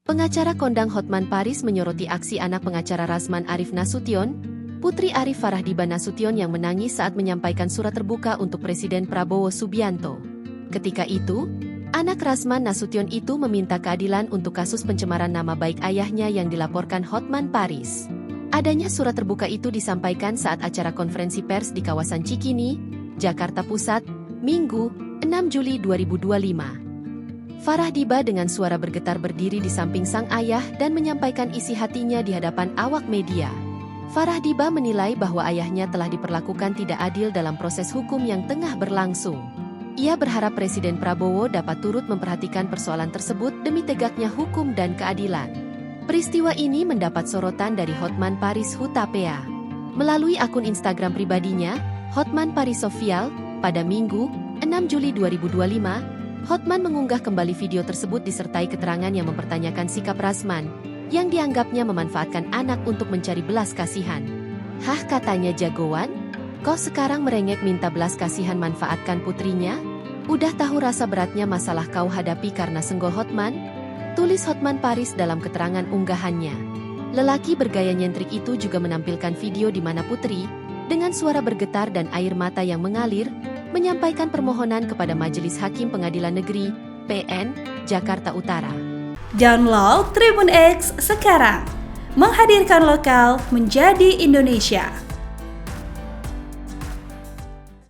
Pengacara kondang Hotman Paris menyoroti aksi anak pengacara Rasman Arif Nasution, putri Arif Farahdiba Nasution yang menangis saat menyampaikan surat terbuka untuk Presiden Prabowo Subianto. Ketika itu, anak Rasman Nasution itu meminta keadilan untuk kasus pencemaran nama baik ayahnya yang dilaporkan Hotman Paris. Adanya surat terbuka itu disampaikan saat acara konferensi pers di kawasan Cikini, Jakarta Pusat, Minggu, 6 Juli 2025. Farahdiba dengan suara bergetar berdiri di samping sang ayah dan menyampaikan isi hatinya di hadapan awak media. Farahdiba menilai bahwa ayahnya telah diperlakukan tidak adil dalam proses hukum yang tengah berlangsung. Ia berharap Presiden Prabowo dapat turut memperhatikan persoalan tersebut demi tegaknya hukum dan keadilan. Peristiwa ini mendapat sorotan dari Hotman Paris Hutapea. Melalui akun Instagram pribadinya, Hotman Paris Official, pada Minggu, 6 Juli 2025, Hotman mengunggah kembali video tersebut disertai keterangan yang mempertanyakan sikap Rasman, yang dianggapnya memanfaatkan anak untuk mencari belas kasihan. Hah, katanya jagoan? Kok sekarang merengek minta belas kasihan manfaatkan putrinya? Udah tahu rasa beratnya masalah kau hadapi karena senggol Hotman? Tulis Hotman Paris dalam keterangan unggahannya. Lelaki bergaya nyentrik itu juga menampilkan video di mana putri, dengan suara bergetar dan air mata yang mengalir, menyampaikan permohonan kepada Majelis Hakim Pengadilan Negeri, PN, Jakarta Utara. Download Tribun X sekarang, menghadirkan lokal menjadi Indonesia.